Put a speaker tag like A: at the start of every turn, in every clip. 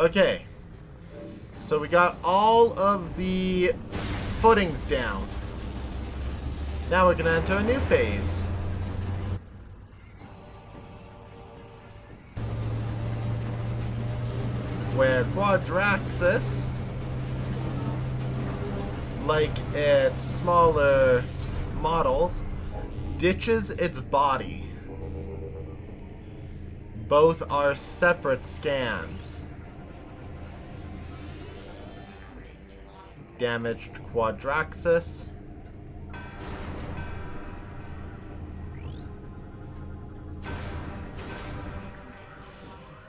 A: Okay. So we got all of the footings down. Now we're going to enter a new phase. Where Quadraxis, like its smaller models, ditches its body. Both are separate scans. Damaged Quadraxis.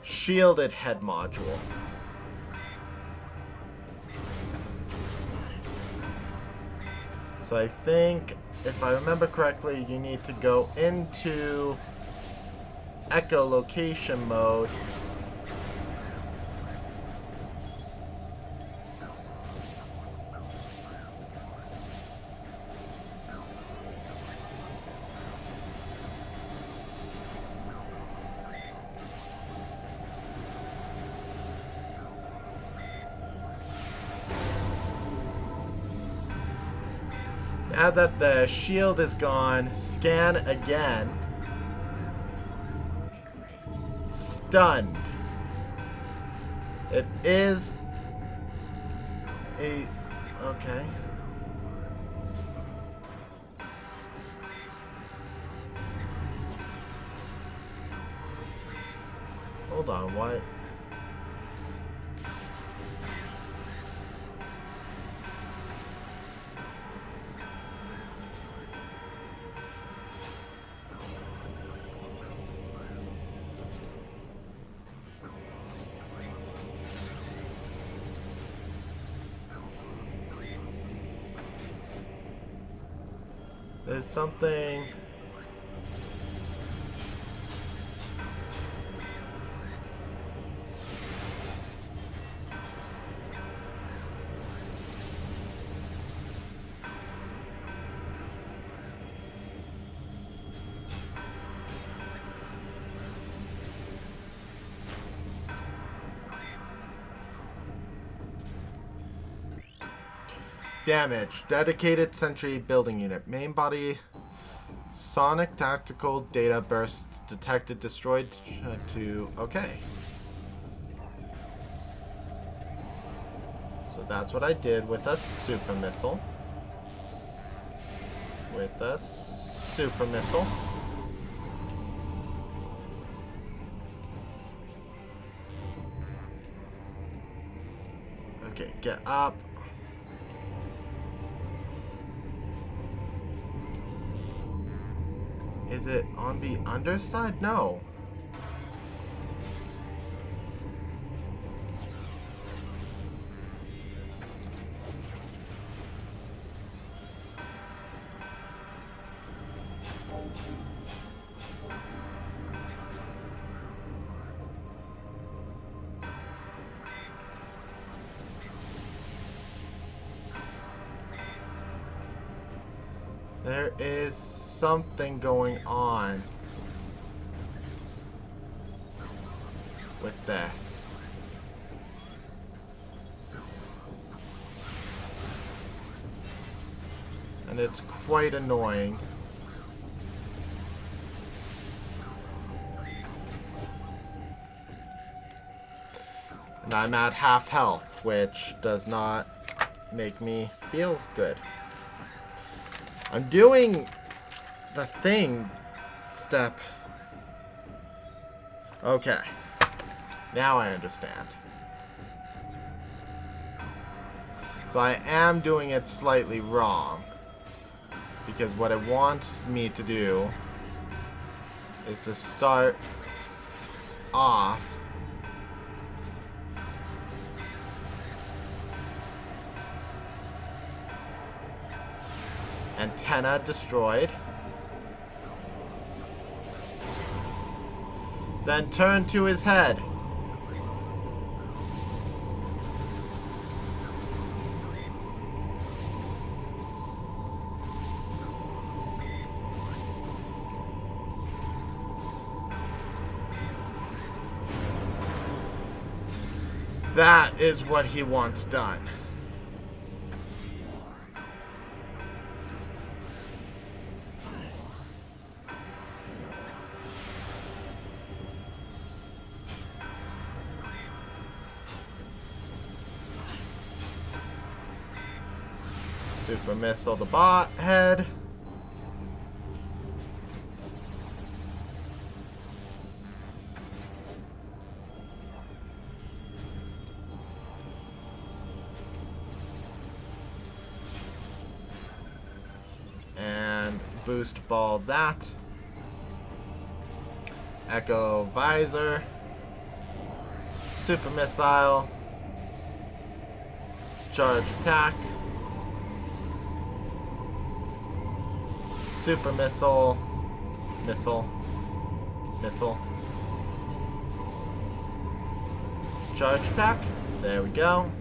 A: Shielded head module. So I think, if I remember correctly, you need to go into echolocation mode. Now that the shield is gone, scan again. Stunned. It is a... okay. Hold on, what? There's something... Damage. Dedicated sentry building unit. Main body. Sonic tactical data bursts detected. Destroyed to... okay. So that's what I did with a super missile. With a super missile. Okay, get up. Is it on the underside? No. There is something going on with this. And it's quite annoying. And I'm at half health, which does not make me feel good. I'm doing the thing step. Okay. Now I understand. So I am doing it slightly wrong. Because what it wants me to do is to start off antenna destroyed. Then turn to his head. That is what he wants done. Super missile the bot head. And boost ball that. Echo visor. Super missile. Charge attack. Super missile. Missile. Missile. Charge attack. There we go.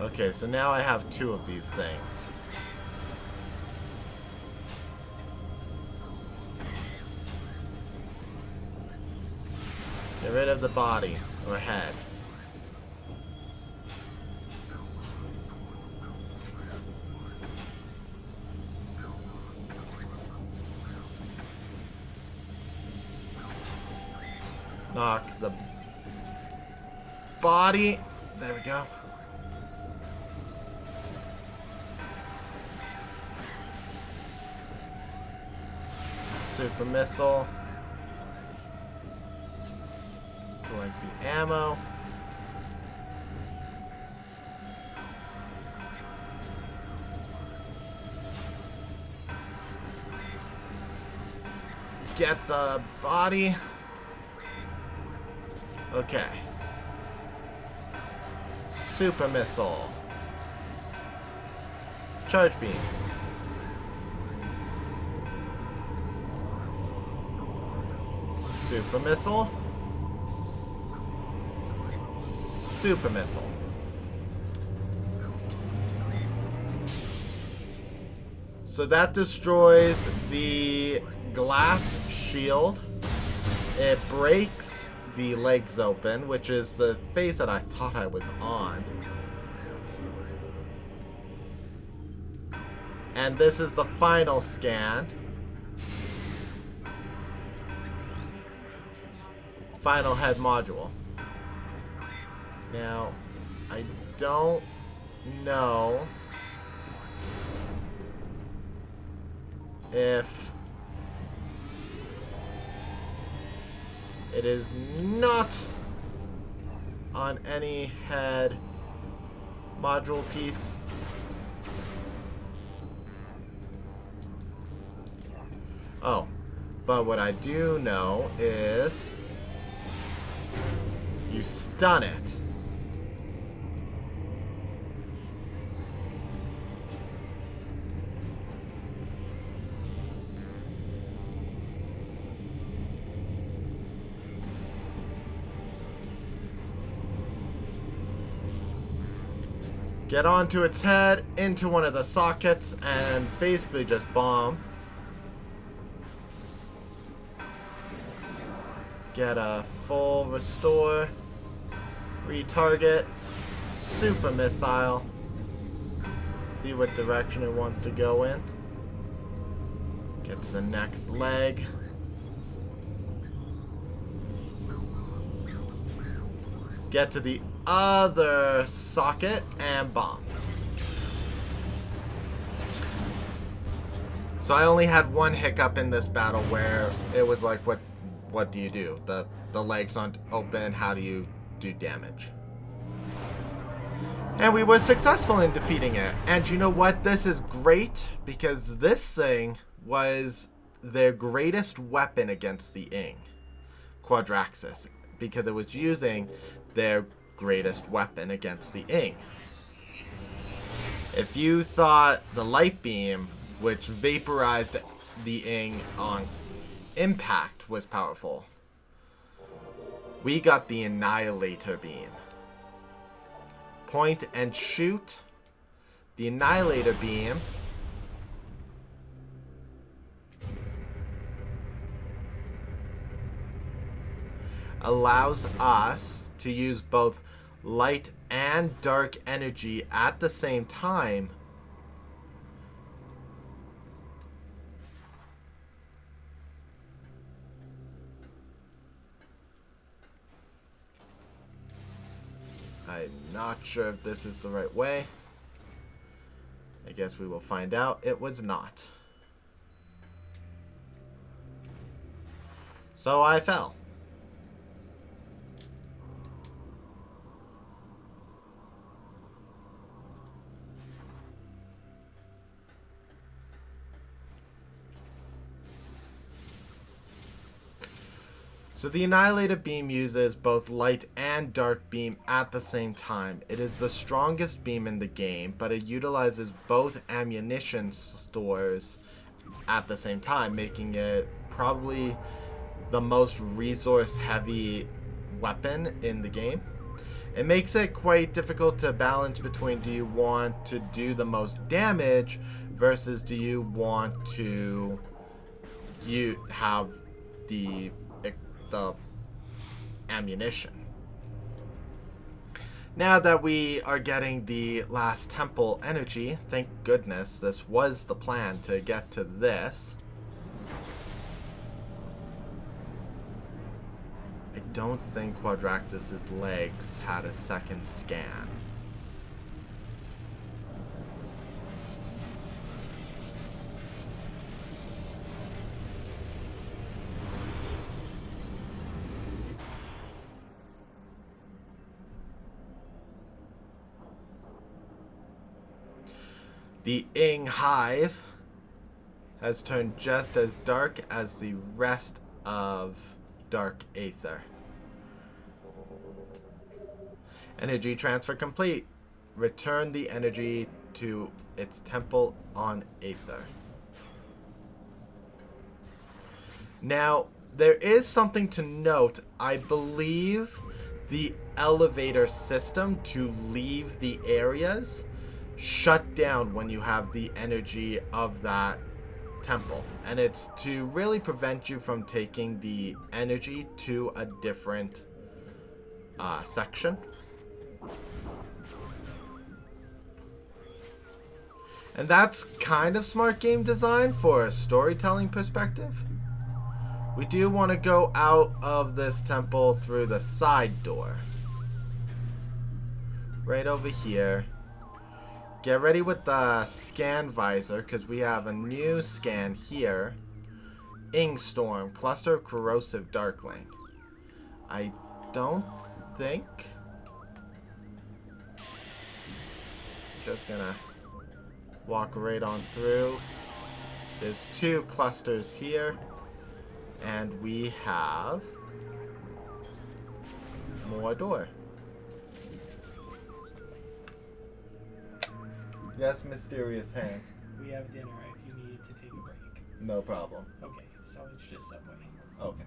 A: Okay, so now I have two of these things. Get rid of the body or head. Knock the body. There we go. Super missile. Collect the ammo. Get the body. Okay. Super missile. Charge beam. Super missile. Super missile. So that destroys the glass shield. It breaks the legs open, which is the phase that I thought I was on. And this is the final scan. Final head module. Now, I don't know if it is not on any head module piece. Oh, but what I do know is you stun it. Get onto its head, into one of the sockets, and basically just bomb. Get a full restore. Retarget. Super missile. See what direction it wants to go in. Get to the next leg. Get to the other socket and bomb. So I only had one hiccup in this battle where it was like, what do you do? The legs aren't open. How do you do damage? And we were successful in defeating it. And you know what? This is great because this thing was their greatest weapon against the Ing, Quadraxis, because it was using their greatest weapon against the Ing. If you thought the light beam, which vaporized the Ing on impact, was powerful, we got the Annihilator Beam. point and shoot. The Annihilator Beam allows us to use both light and dark energy at the same time. I'm not sure if this is the right way. I guess we will find out. It was not. So I fell. So the Annihilator Beam uses both light and dark beam at the same time. It is the strongest beam in the game, but it utilizes both ammunition stores at the same time, making it probably the most resource-heavy weapon in the game. It makes it quite difficult to balance between, do you want to do the most damage versus do you want to have the ammunition. Now that we are getting the last temple energy, thank goodness this was the plan to get to this. I don't think Quadraxis' legs had a second scan. The Ing Hive has turned just as dark as the rest of Dark Aether. Energy transfer complete. Return the energy to its temple on Aether. Now, there is something to note. I believe the elevator system to leave the areas shut down when you have the energy of that temple, and it's to really prevent you from taking the energy to a different section. And that's kind of smart game design for a storytelling perspective. We do want to go out of this temple through the side door right over here. Get ready with the scan visor, because we have a new scan here. Ingstorm, cluster of corrosive darkling. I don't think. Just gonna walk right on through. There's 2 clusters here. And we have more door. Yes, mysterious hand.
B: We have dinner if you need to take a break.
A: No problem.
B: Okay, so it's just Subway.
A: Okay.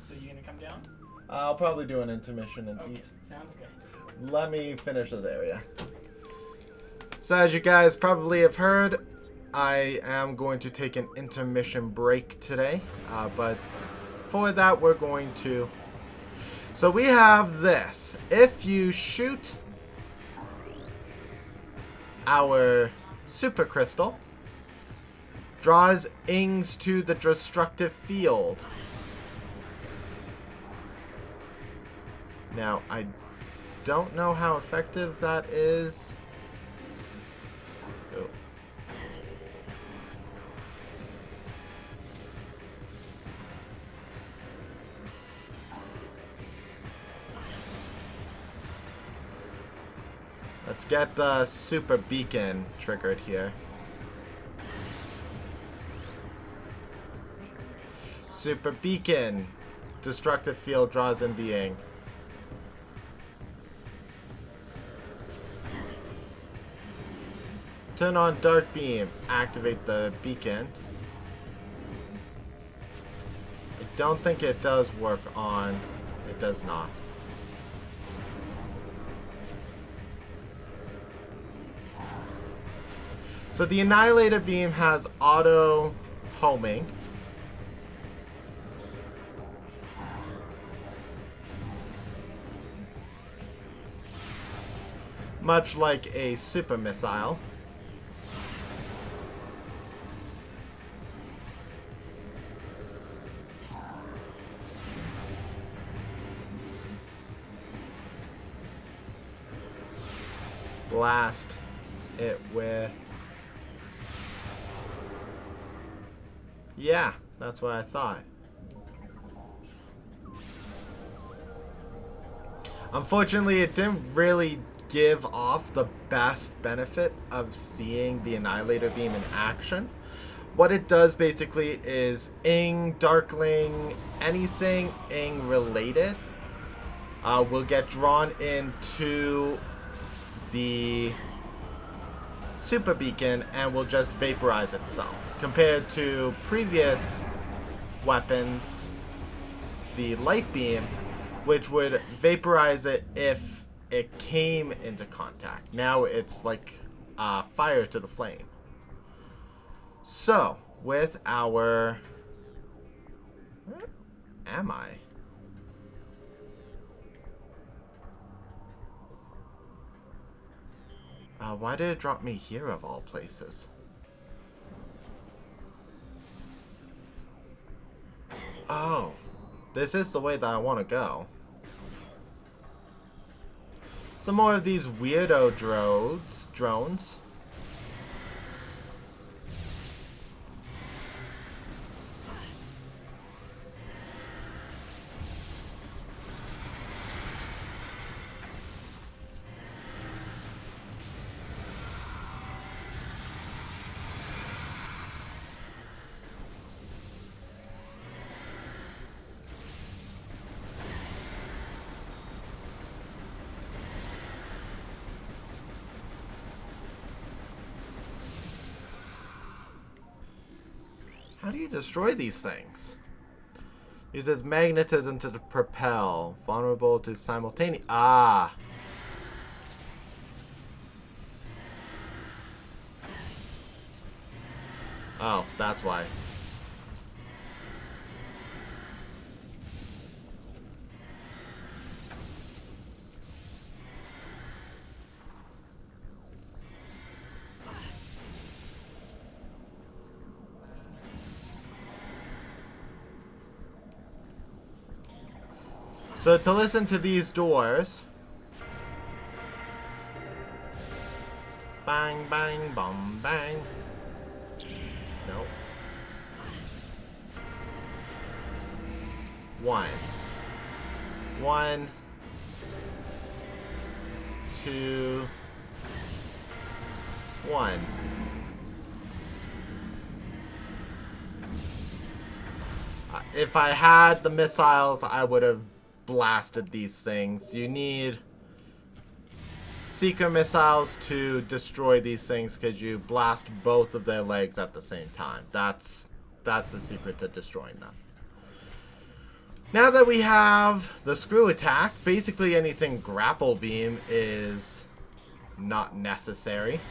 B: So you gonna come down?
A: I'll probably do an intermission and eat.
B: Sounds good.
A: Let me finish this area. So as you guys probably have heard, I am going to take an intermission break today. But for that, we're going to... So we have this. If you shoot our super crystal, draws Ings to the destructive field. Now, I don't know how effective that is. Oh. Let's get the super beacon triggered here. Super beacon. Destructive field draws in the Ing. Turn on dark beam. Activate the beacon. I don't think it does work on... It does not. So the Annihilator Beam has auto homing. Much like a super missile. Blast it with... Yeah, that's what I thought. Unfortunately, it didn't really give off the best benefit of seeing the Annihilator Beam in action. What it does basically is Ing, Darkling, anything Ing related will get drawn into the super beacon and will just vaporize itself. Compared to previous weapons, the light beam, which would vaporize it if it came into contact. Now it's like fire to the flame. So, with our... Where am I? Why did it drop me here of all places? Oh, this is the way that I want to go. Some more of these weirdo drones. How do you destroy these things? Uses magnetism to propel. Vulnerable to simultaneous... Ah! Oh, that's why. So to listen to these doors... Bang, bang, bum, bang. Nope. One. 2, 1. If I had the missiles, I would have blasted these things. You need seeker missiles to destroy these things because you blast both of their legs at the same time. That's the secret to destroying them. Now that we have the screw attack, basically anything grapple beam is not necessary.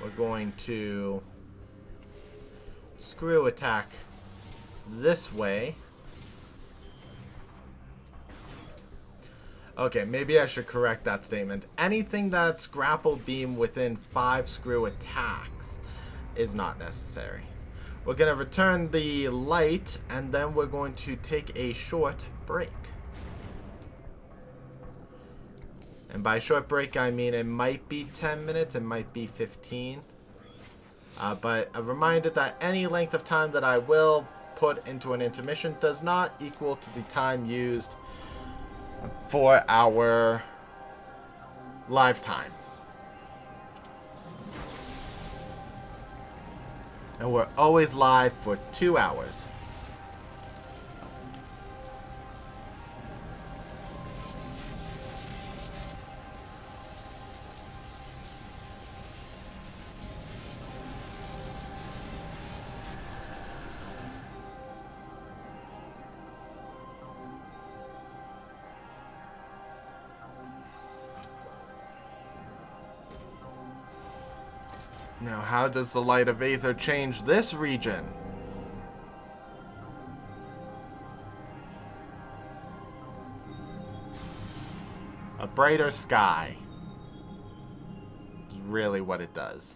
A: We're going to screw attack this way. Okay, maybe I should correct that statement. Anything that's grapple beam within 5 screw attacks is not necessary. We're going to return the light, and then we're going to take a short break. And by short break, I mean it might be 10 minutes, it might be 15. But a reminder that any length of time that I will put into an intermission does not equal to the time used for our live time. And we're always live for 2 hours. Now, how does the light of Aether change this region? A brighter sky is really what it does.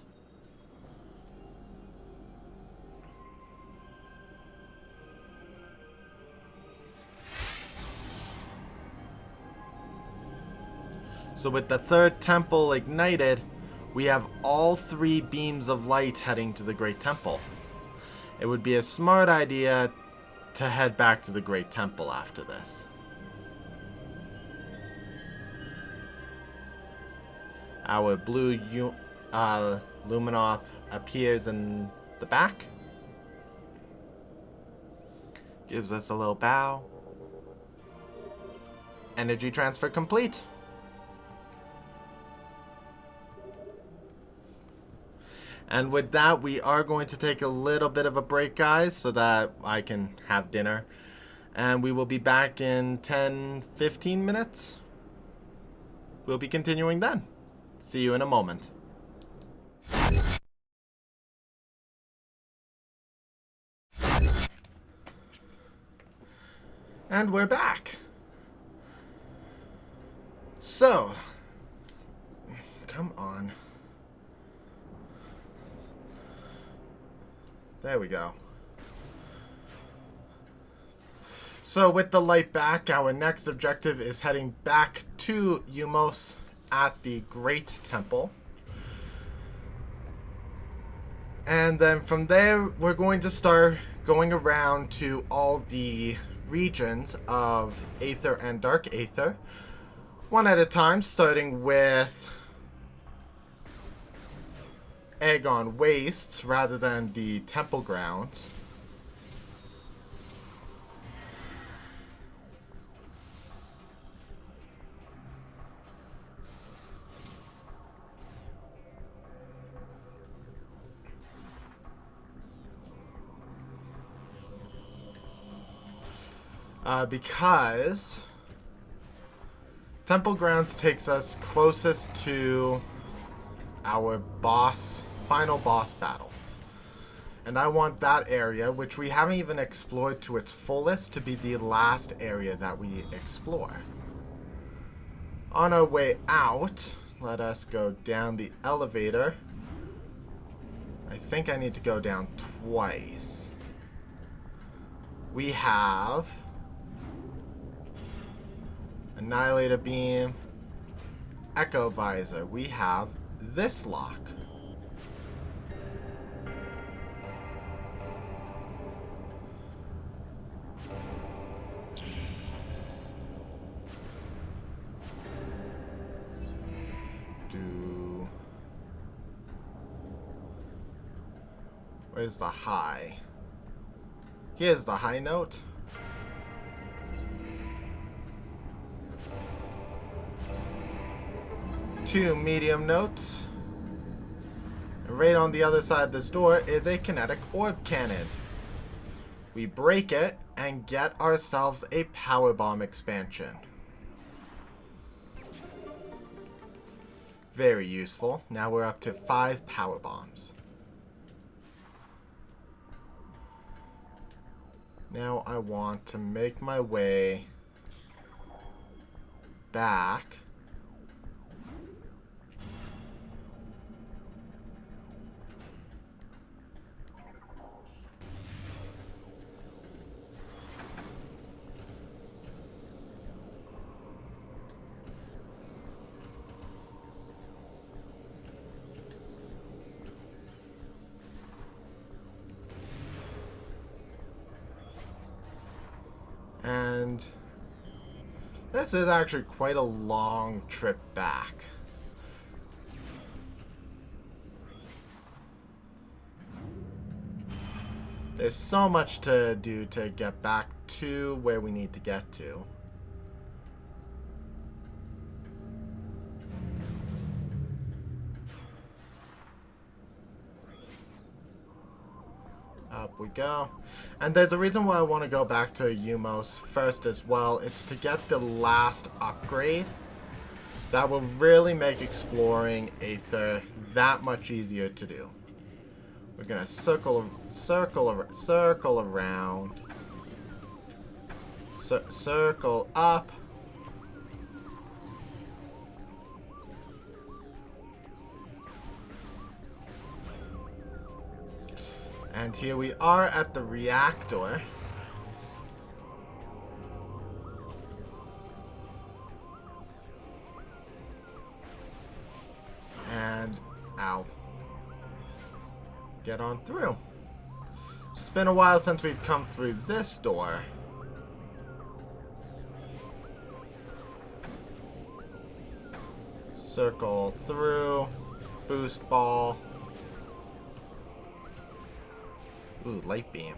A: So with the third temple ignited, we have all 3 beams of light heading to the Great Temple. It would be a smart idea to head back to the Great Temple after this. Our blue Luminoth appears in the back. Gives us a little bow. Energy transfer complete. And with that, we are going to take a little bit of a break, guys, so that I can have dinner. And we will be back in 10-15 minutes. We'll be continuing then. See you in a moment. And we're back. So, come on. There we go. So with the light back, our next objective is heading back to U-Mos at the Great Temple. And then from there, we're going to start going around to all the regions of Aether and Dark Aether, one at a time, starting with Agon Wastes rather than the temple grounds. Because temple grounds takes us closest to our final boss battle. And I want that area, which we haven't even explored to its fullest, to be the last area that we explore. On our way out, let us go down the elevator. I think I need to go down twice. We have Annihilator Beam, Echo Visor. We have this lock. Where's the high? Here's the high note. Two medium notes. And right on the other side of this door is a kinetic orb cannon. We break it and get ourselves a power bomb expansion. Very useful. Now we're up to 5 power bombs. Now I want to make my way back . And this is actually quite a long trip back. There's so much to do to get back to where we need to get to. Up we go. And there's a reason why I want to go back to U-Mos first as well. It's to get the last upgrade That will really make exploring Aether that much easier to do. We're gonna circle around. Circle up. And here we are at the reactor. And, ow. Get on through. It's been a while since we've come through this door. Circle through. Boost ball. Ooh, light beam.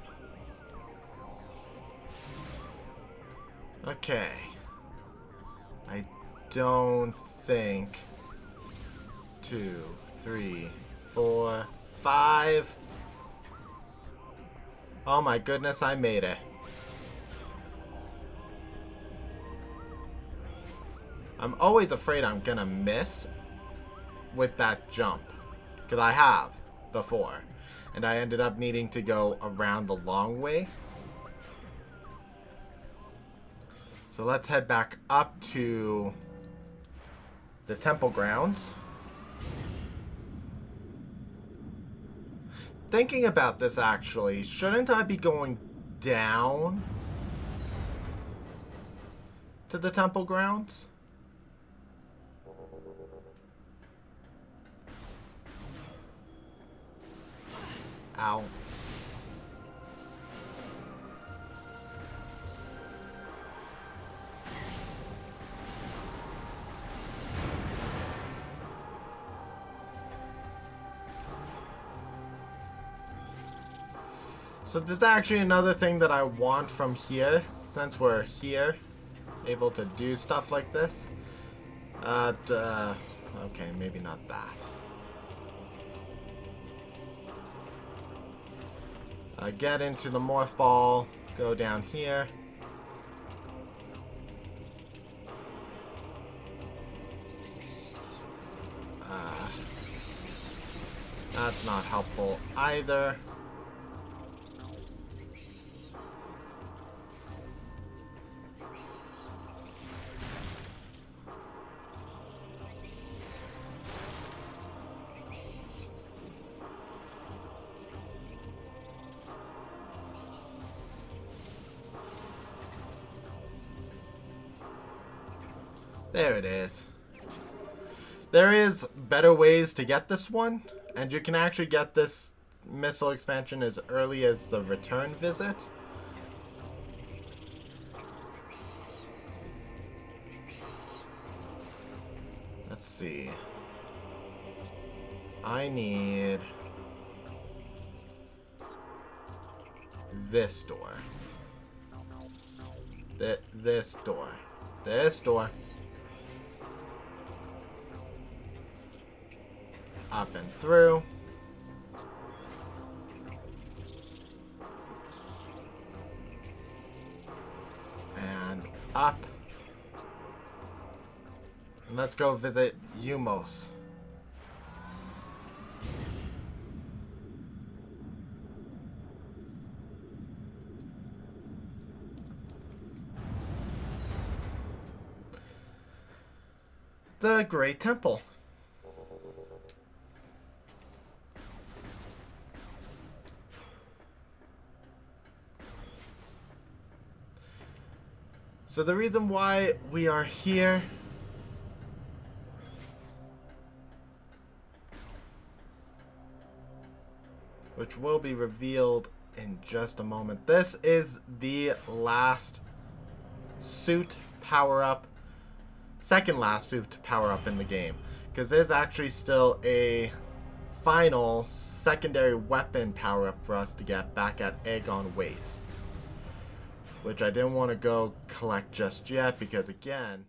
A: Okay. I don't think 2, 3, 4, 5. Oh my goodness, I made it. I'm always afraid I'm gonna miss with that jump. Because I have before. And I ended up needing to go around the long way. So let's head back up to the temple grounds. Thinking about this actually, shouldn't I be going down to the temple grounds? Ow. So that's actually another thing that I want from here, since we're here, able to do stuff like this. Okay, maybe not that. Get into the morph ball, go down here. That's not helpful either. There it is. There is better ways to get this one, and you can actually get this missile expansion as early as the return visit. Let's see. I need this door. This door. This door. Up and through. And up. And let's go visit U-Mos. The Great Temple. So the reason why we are here which will be revealed in just a moment. This is the last suit power-up, second last suit power-up in the game. Because there's actually still a final secondary weapon power-up for us to get back at Agon Wastes. Which I didn't want to go collect just yet because, again,